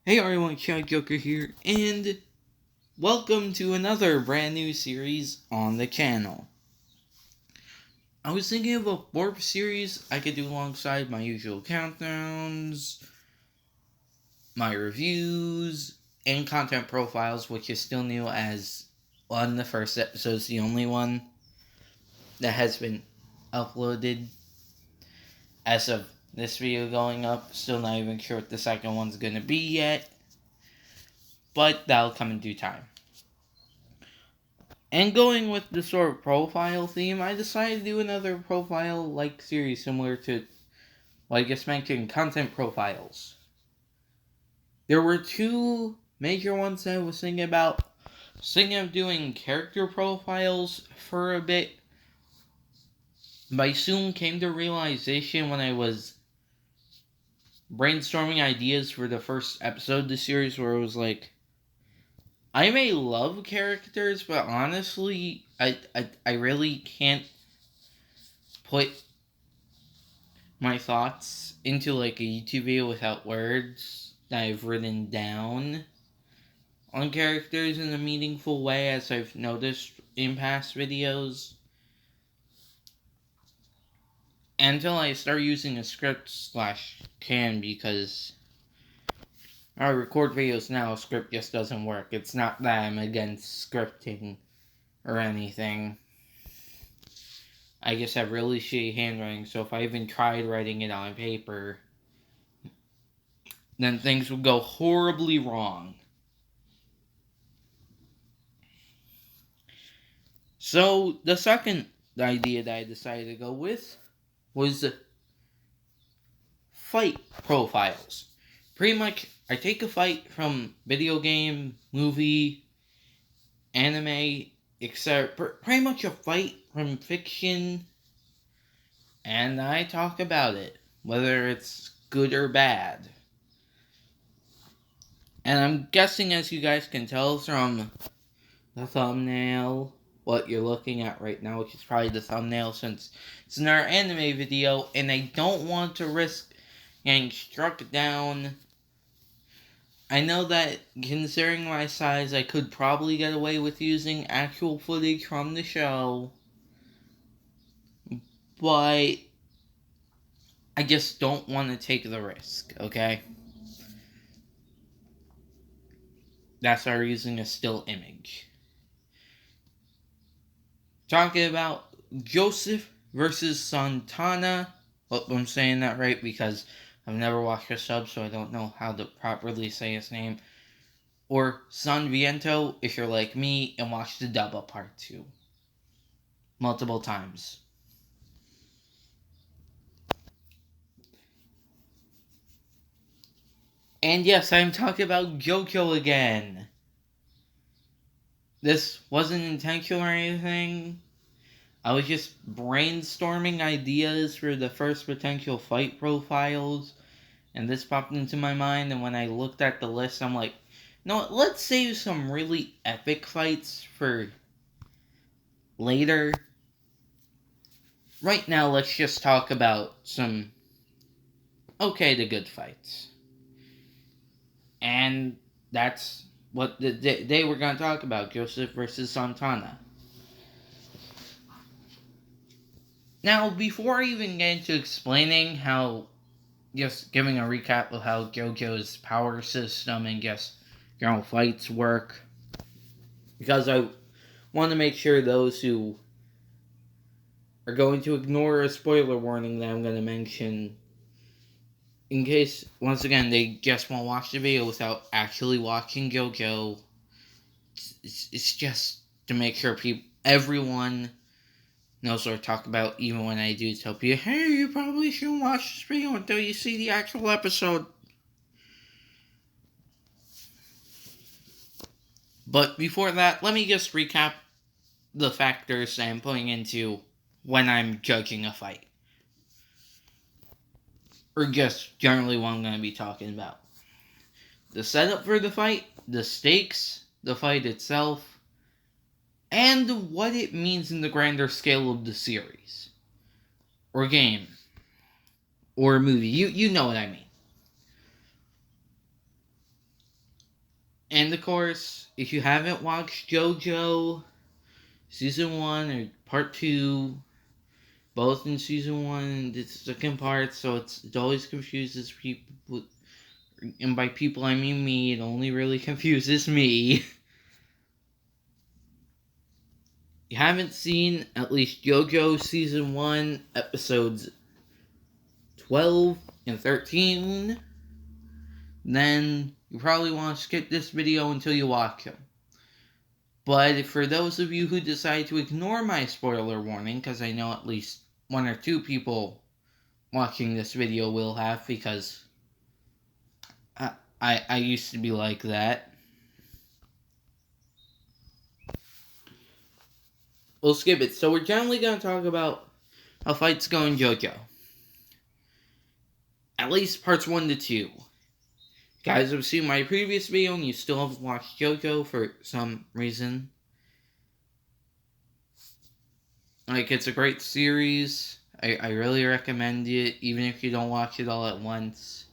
Hey everyone, Chad Joker here, and welcome to another brand new series on the channel. I was thinking of a fourth series I could do alongside my usual countdowns, my reviews, and content profiles, which is still new as the first episode is the only one that has been uploaded as of this video going up. Still not even sure what the second one's going to be yet, but that'll come in due time. And going with the sort of profile theme, I decided to do another profile-like series similar to what I just mentioned, content profiles. There were two major ones that I was thinking about. Thinking of doing character profiles for a bit, but I soon came to realization when I was brainstorming ideas for the first episode of the series where it was like, I may love characters, but honestly, I really can't put my thoughts into like a YouTube video without words that I've written down on characters in a meaningful way, as I've noticed in past videos. Until I start using a script/can, because I record videos now, script just doesn't work. It's not that I'm against scripting or anything. I just have really shitty handwriting, so if I even tried writing it on paper, then things would go horribly wrong. So, the second idea that I decided to go with was fight profiles. Pretty much, I take a fight from video game, movie, anime, etc. Pretty much a fight from fiction, and I talk about it, whether it's good or bad. And I'm guessing, as you guys can tell from the thumbnail, what you're looking at right now, which is probably the thumbnail since it's another anime video, and I don't want to risk getting struck down. I know that, considering my size, I could probably get away with using actual footage from the show, but I just don't want to take the risk, okay? That's why we're using a still image. Talking about Joseph versus Santana. Hope I'm saying that right, because I've never watched a sub, so I don't know how to properly say his name. Or San Viento, if you're like me and watched the dub of part 2 multiple times. And yes, I'm talking about JoJo again. This wasn't intentional or anything. I was just brainstorming ideas for the first potential fight profiles, and this popped into my mind, and when I looked at the list, I'm like, no, let's save some really epic fights for later. Right now, let's just talk about some okay to good fights. And that's what they were going to talk about, Joseph versus Santana. Now, before I even get into explaining how, just giving a recap of how JoJo's power system and just general fights work, because I want to make sure those who are going to ignore a spoiler warning that I'm going to mention, in case, once again, they just won't watch the video without actually watching JoJo, it's just to make sure everyone knows what I talk about, even when I do tell people, hey, you probably shouldn't watch this video until you see the actual episode. But before that, let me just recap the factors I'm putting into when I'm judging a fight. Or just generally what I'm going to be talking about. The setup for the fight, the stakes, the fight itself, and what it means in the grander scale of the series. Or game. Or movie. You know what I mean. And of course, if you haven't watched JoJo Season 1 or Part 2, both in Season 1 and the second part, so it always confuses people. And by people, I mean me. It only really confuses me. You haven't seen at least JoJo Season 1, Episodes 12 and 13, then you probably want to skip this video until you watch them. But for those of you who decide to ignore my spoiler warning, because I know at least 1 or 2 people watching this video will have, because I used to be like that. We'll skip it. So we're generally going to talk about how fights go in JoJo. At least parts 1 to 2. Guys have seen my previous video and you still haven't watched JoJo for some reason. Like, it's a great series. I really recommend it, even if you don't watch it all at once.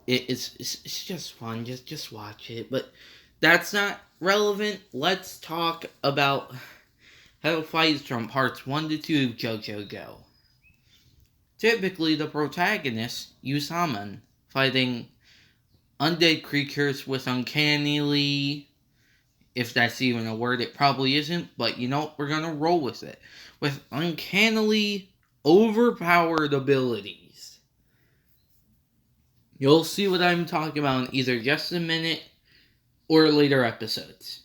It's just fun. Just watch it. But that's not relevant. Let's talk about how fights from parts 1 to 2 of JoJo go. Typically, the protagonists use summon, fighting undead creatures with uncannily, if that's even a word, it probably isn't, but you know, we're gonna roll with it, with uncannily overpowered abilities. You'll see what I'm talking about in either just a minute or later episodes.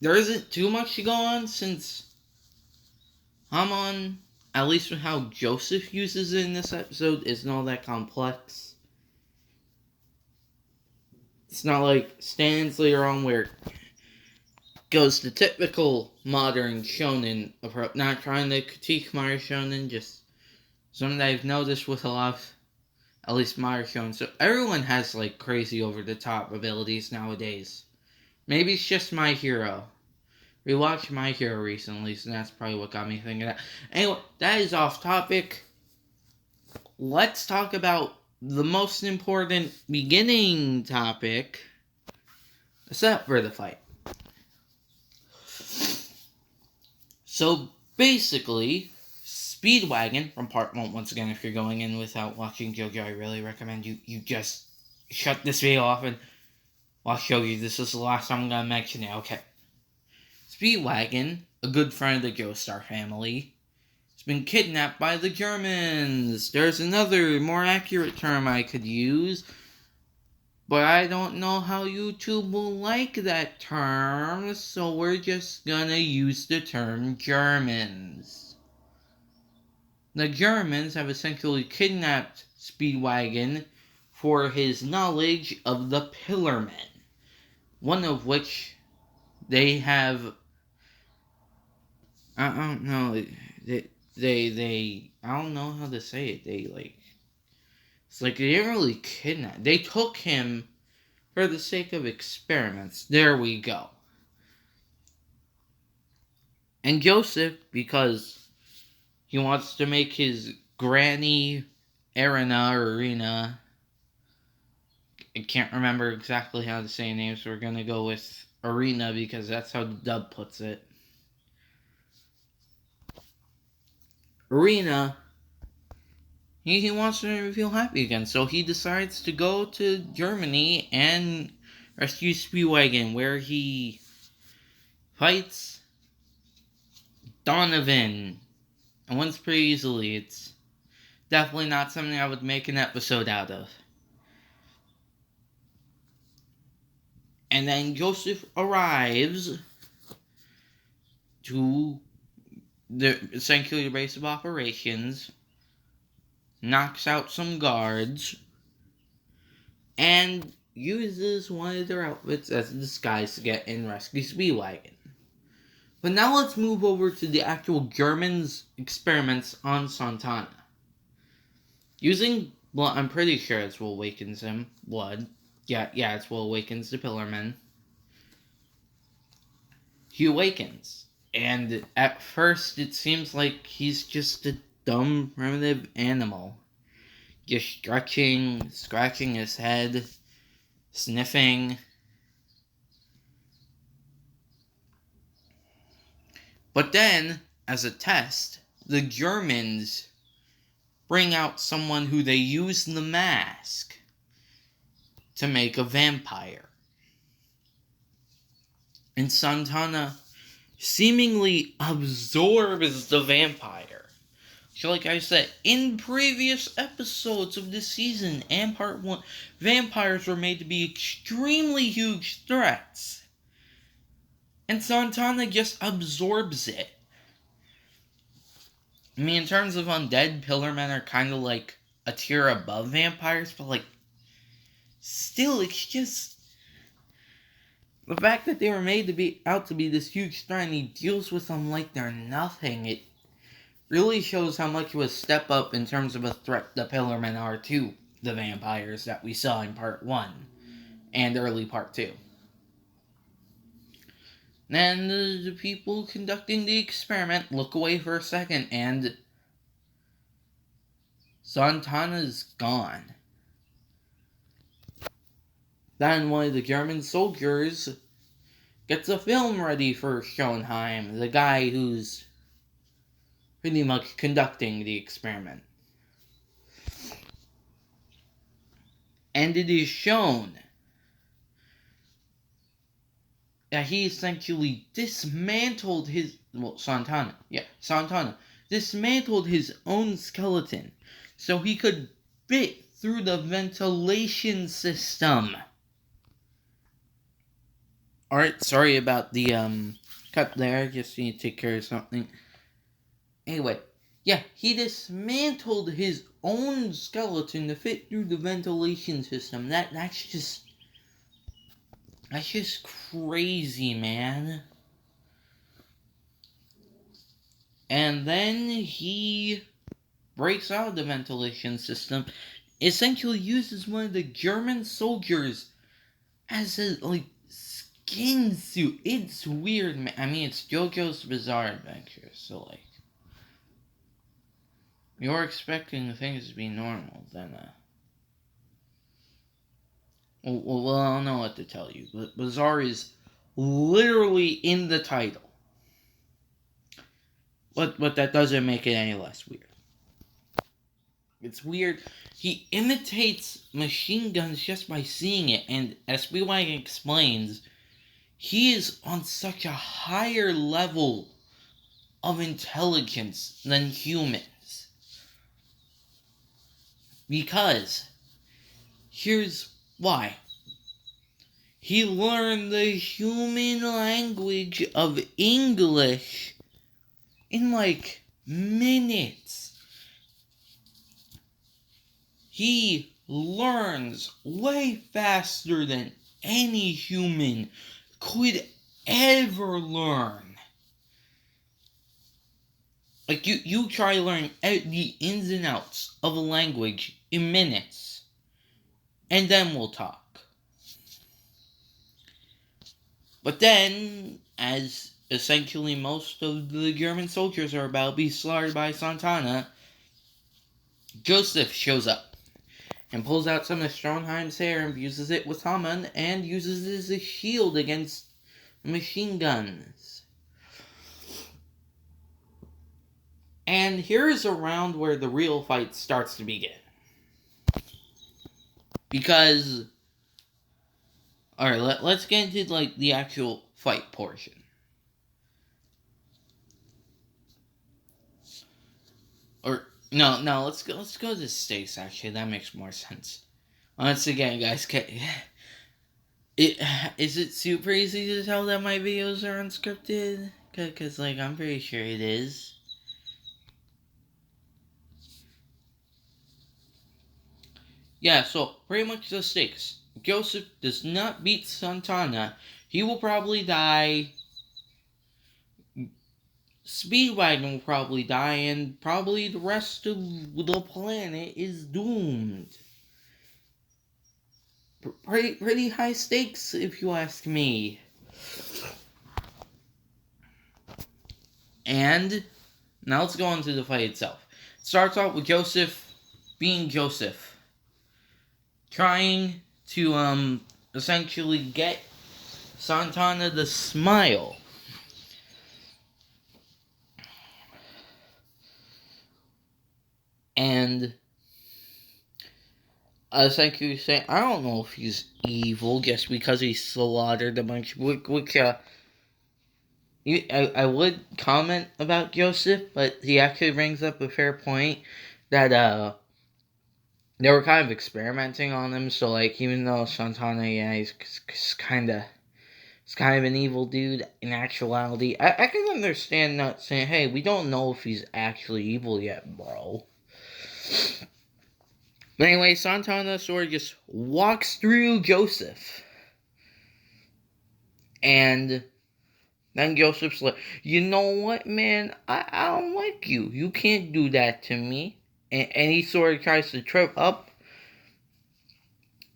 There isn't too much to go on since Hamon, at least with how Joseph uses it in this episode, isn't all that complex. It's not like stands later on where it goes to typical modern shonen approach. Not trying to critique modern shonen, just something that I've noticed with a lot of, at least modern shonen. So everyone has like crazy over the top abilities nowadays. Maybe it's just My Hero. We watched My Hero recently, so that's probably what got me thinking that. Anyway, that is off topic. Let's talk about the most important beginning topic, the setup for the fight. So basically, Speedwagon from part 1, once again, if you're going in without watching JoJo, I really recommend you just shut this video off and watch JoJo. This is the last time I'm going to mention it. Okay. Speedwagon, a good friend of the Joestar family, has been kidnapped by the Germans. There's another, more accurate term I could use, but I don't know how YouTube will like that term, so we're just gonna use the term Germans. The Germans have essentially kidnapped Speedwagon for his knowledge of the Pillar Men, one of which they have, I don't know, they I don't know how to say it, it's like they didn't really kidnap, they took him for the sake of experiments. There we go. And Joseph, because he wants to make his granny Arena, I can't remember exactly how to say her name, so we're gonna go with Arena because that's how the dub puts it. Arena, he wants to feel happy again, so he decides to go to Germany and rescue Speedwagon, where he fights Donovan and wins pretty easily. It's definitely not something I would make an episode out of. And then Joseph arrives to essentially the base of operations, knocks out some guards, and uses one of their outfits as a disguise to get in and rescue Speedwagon. But now let's move over to the actual Germans' experiments on Santana. Using blood, I'm pretty sure it's what awakens him. Blood. Yeah, it's what awakens the Pillar Men. He awakens. And at first, it seems like he's just a dumb, primitive animal. just stretching, scratching his head, sniffing. But then, as a test, the Germans bring out someone who they use the mask to make a vampire. And Santana seemingly absorbs the vampire. So like I said, in previous episodes of this season and part 1, vampires were made to be extremely huge threats. And Santana just absorbs it. I mean, in terms of undead, Pillar Men are kind of like a tier above vampires, but like, still, it's just the fact that they were made to be out to be this huge threat and he deals with them like they're nothing. It really shows how much of a step up in terms of a threat the Pillar Men are to the vampires that we saw in part 1 and early part 2. Then the people conducting the experiment look away for a second and Santana's gone. Then one of the German soldiers gets a film ready for Schoenheim, the guy who's pretty much conducting the experiment. And it is shown that he essentially dismantled Santana dismantled his own skeleton so he could fit through the ventilation system. Alright, sorry about the cut there, just need to take care of something. Anyway, yeah, he dismantled his own skeleton to fit through the ventilation system. That's just crazy, man. And then he breaks out of the ventilation system, essentially uses one of the German soldiers as a, skin suit. It's weird, man. I mean, it's JoJo's Bizarre Adventure, so, you're expecting things to be normal, then, Well, I don't know what to tell you, but Bizarre is literally in the title. But that doesn't make it any less weird. It's weird. He imitates machine guns just by seeing it, and as Spielwag explains, he is on such a higher level of intelligence than humans. Because, here's why. He learned the human language of English in minutes. He learns way faster than any human could ever learn. You try learning the ins and outs of a language in minutes, and then we'll talk. But then, as essentially most of the German soldiers are about to be slaughtered by Santana, Joseph shows up and pulls out some of Schoenheim's hair and fuses it with Hamann and uses it as a shield against machine guns. And here's a round where the real fight starts to begin. Because, alright, let's get into the actual fight portion. No, let's go to stakes, actually. That makes more sense. Once again, guys, is it super easy to tell that my videos are unscripted? Because, I'm pretty sure it is. Yeah, so, pretty much the stakes. If Joseph does not beat Santana, he will probably die. Speedwagon will probably die, and probably the rest of the planet is doomed. Pretty high stakes, if you ask me. And now let's go into the fight itself. It starts off with Joseph being Joseph, trying to essentially get Santana to smile. And essentially saying, I don't know if he's evil just because he slaughtered a bunch, which I would comment about Joseph, but he actually brings up a fair point that they were kind of experimenting on him. So like, even though Santana, yeah, he's kind of an evil dude. In actuality, I can understand not saying, hey, we don't know if he's actually evil yet, bro. But anyway, Santana sort of just walks through Joseph, and then Joseph's like, you know what, man? I don't like you. You can't do that to me. And he sort of tries to trip up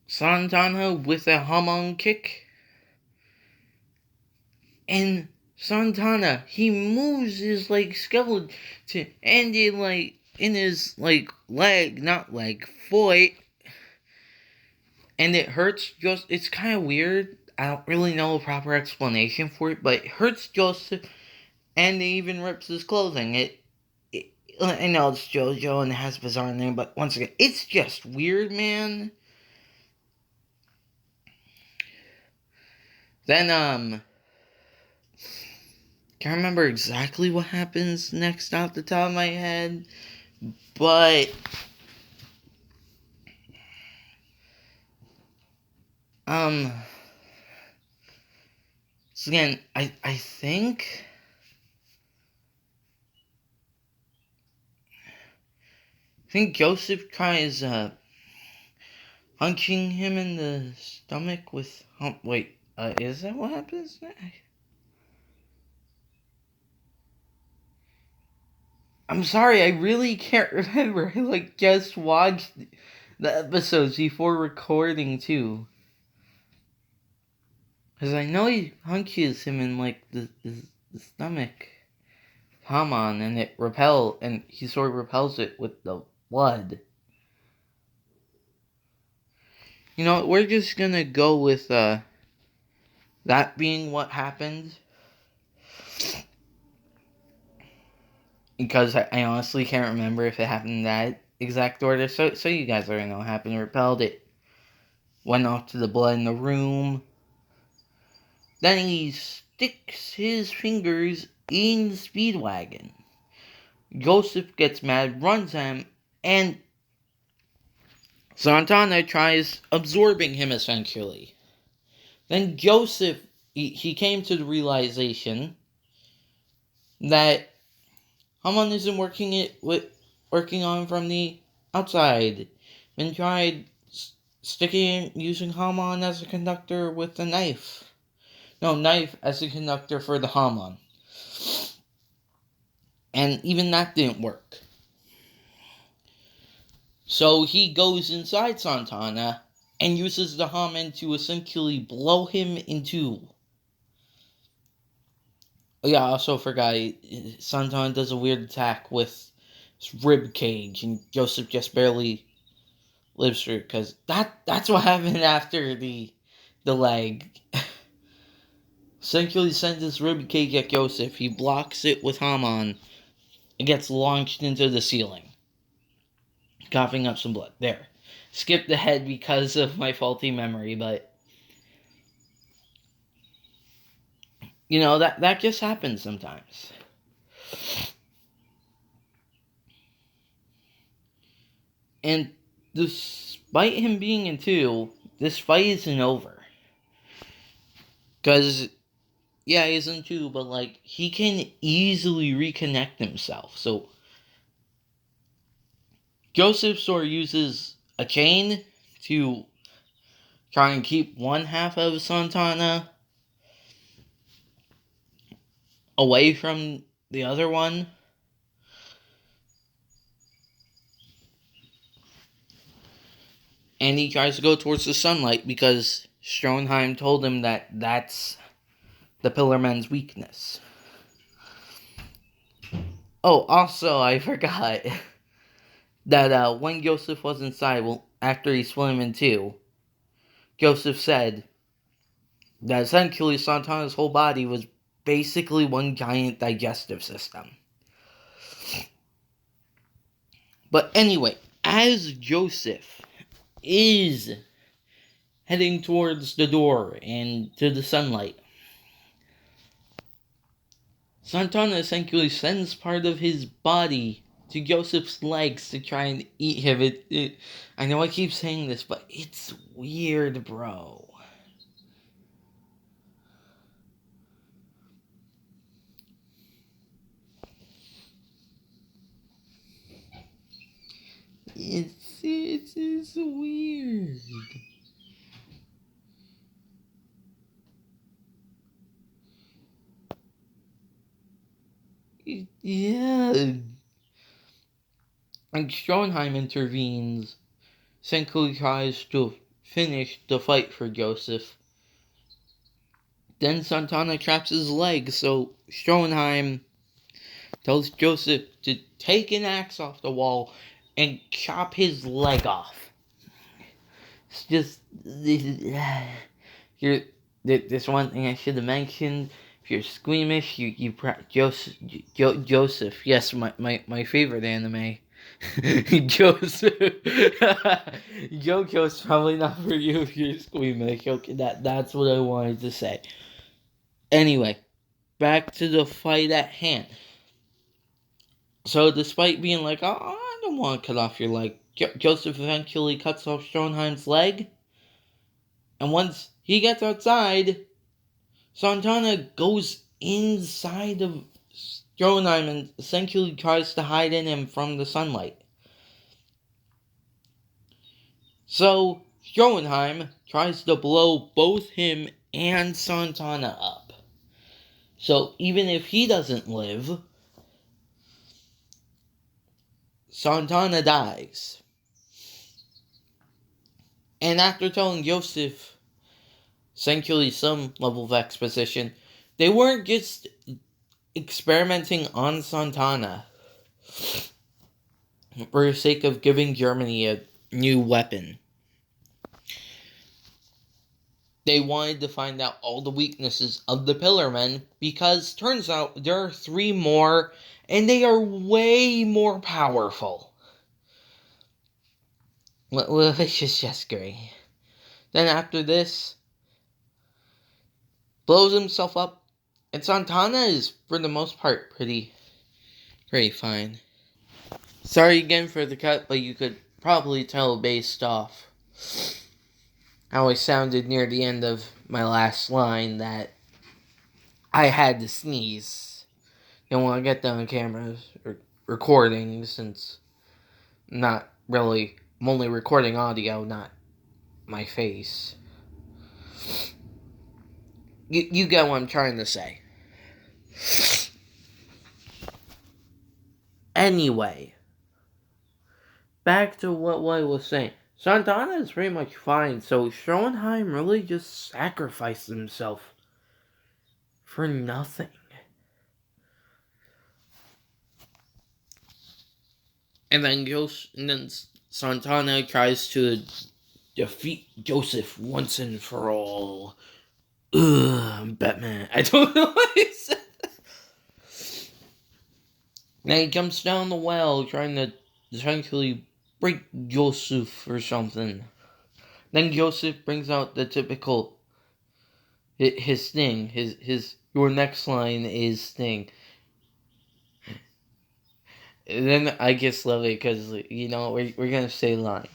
Santana with a hamon kick. And Santana, he moves his, like, skeleton and it, like, in his, like, leg, not leg, foot. And it hurts just, it's kind of weird. I don't really know a proper explanation for it, but it hurts Joseph, and it even rips his clothing. I know it's JoJo and it has bizarre name, but once again, it's just weird, man. Then, can't remember exactly what happens next off the top of my head, but so again, I think Joseph tries punching him in the stomach with wait, is that what happens next? I'm sorry, I really can't remember. I like just watched the episodes before recording too. Because I know he punches him in like the stomach. Come on, and and he sort of repels it with the blood. You know, we're just gonna go with that being what happened. Because I honestly can't remember if it happened in that exact order. So you guys already know what happened. Repelled it. Went off to the blood in the room. Then he sticks his fingers in the speedwagon. Joseph gets mad, runs at him, and Santana tries absorbing him essentially. Then Joseph, he came to the realization that Haman isn't working on him from the outside. And tried using Haman as a conductor with a knife. No, knife as a conductor for the Haman. And even that didn't work. So he goes inside Santana and uses the Haman to essentially blow him in two. Oh yeah, I also forgot, Santana does a weird attack with his rib cage, and Joseph just barely lives through it, because that's what happened after the leg. Essentially sends his rib cage at Joseph. He blocks it with Haman. It gets launched into the ceiling, coughing up some blood. There. Skipped ahead because of my faulty memory, but you know, that just happens sometimes. And despite him being in two, this fight isn't over. Because, yeah, he's in two, but like, he can easily reconnect himself. So Joseph sort of uses a chain to try and keep one half of Santana away from the other one. And he tries to go towards the sunlight because Stronheim told him that that's the Pillar Men's weakness. Oh, also, I forgot. that when Joseph was inside, well, after he swam in too, Joseph said that essentially Santana's whole body was basically one giant digestive system. But anyway, as Joseph is heading towards the door and to the sunlight, Santana essentially sends part of his body to Joseph's legs to try and eat him. I know I keep saying this, but it's weird, bro. It's weird. Yeah. And Stroheim intervenes. Senku tries to finish the fight for Joseph. Then Santana traps his leg, so Stroheim tells Joseph to take an axe off the wall and chop his leg off. It's just here. This one thing I should have mentioned. If you're squeamish, Joseph. Yes, my favorite anime. Joseph. JoJo's probably not for you if you're squeamish. Okay, that's what I wanted to say. Anyway, back to the fight at hand. So, despite being like, oh, I don't want to cut off your leg, Joseph eventually cuts off Stroheim's leg. And once he gets outside, Santana goes inside of Stroheim and essentially tries to hide in him from the sunlight. So, Stroheim tries to blow both him and Santana up. So, even if he doesn't live, Santana dies. And after telling Joseph essentially some level of exposition, they weren't just experimenting on Santana for the sake of giving Germany a new weapon. They wanted to find out all the weaknesses of the Pillar Men, because turns out there are 3 more, and they are way more powerful. Which is just great. Then after this, blows himself up, and Santana is, for the most part, pretty fine. Sorry again for the cut, but you could probably tell based off how I sounded near the end of my last line that I had to sneeze. Don't want to get that on camera or recording, since I'm only recording audio, not my face. You get what I'm trying to say. Anyway, back to what I was saying. Santana is pretty much fine, so Stroheim really just sacrificed himself for nothing. And then Santana tries to defeat Joseph once and for all. Batman. I don't know what he said. Then he jumps down the well trying to essentially break Joseph or something. Then Joseph brings out the typical his thing. His your next line is thing. And then I just love it because, you know, we're gonna say line.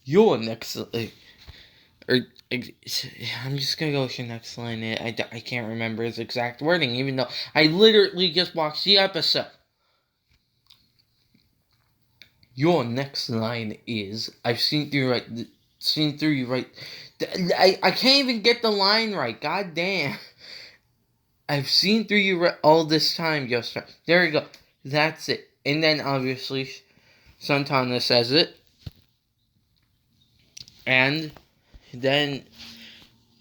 Your next or I'm just gonna go with your next line. I can't remember his exact wording, even though I literally just watched the episode. Your next line is, I've seen through you right. I can't even get the line right. God damn. I've seen through you all this time, Joestar. There we go. That's it. And then obviously Santana says it. And then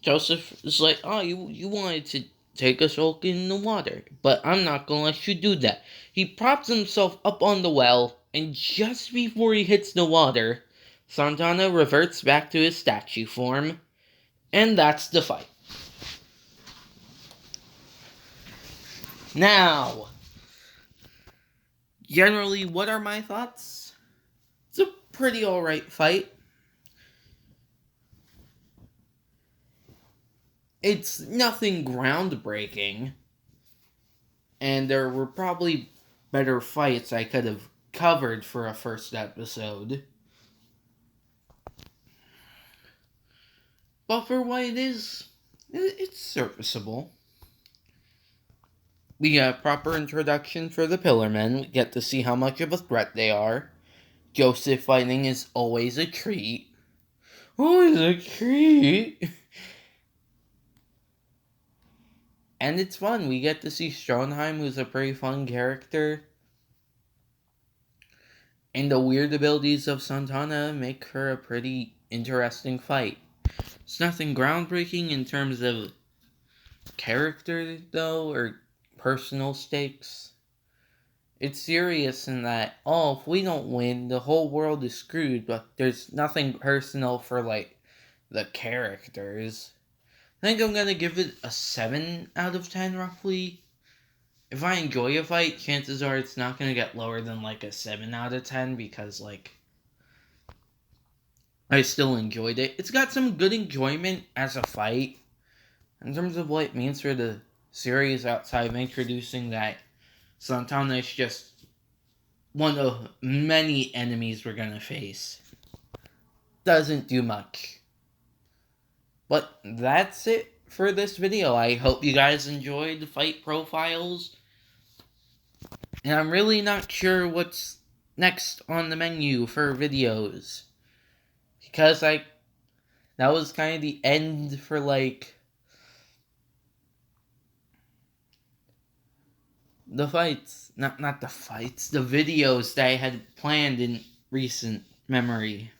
Joseph is like, oh, you wanted to take a soak in the water, but I'm not gonna let you do that. He props himself up on the well And just before he hits the water, Santana reverts back to his statue form, and that's the fight. Now, generally, what are my thoughts? It's a pretty alright fight. It's nothing groundbreaking, and there were probably better fights I could have covered for a first episode. But for what it is, it's serviceable. We get a proper introduction for the Pillar Men. We get to see how much of a threat they are. Joseph fighting is always a treat. Always a treat. And it's fun. We get to see Stroheim, who's a pretty fun character. And the weird abilities of Santana make her a pretty interesting fight. It's nothing groundbreaking in terms of character, though, or personal stakes. It's serious in that, if we don't win, the whole world is screwed, but there's nothing personal for, the characters. I think I'm gonna give it a 7 out of 10, roughly. If I enjoy a fight, chances are it's not gonna get lower than, a 7 out of 10, because, I still enjoyed it. It's got some good enjoyment as a fight. In terms of what it means for the series outside of introducing that Santana is just one of many enemies we're gonna face. Doesn't do much. But that's it for this video. I hope you guys enjoyed the fight profiles. And I'm really not sure what's next on the menu for videos. Because, that was kind of the end for, the fights. Not the fights. The videos that I had planned in recent memory.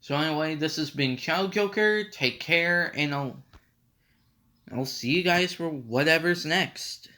So anyway, this has been Chow Joker. Take care, and I'll see you guys for whatever's next.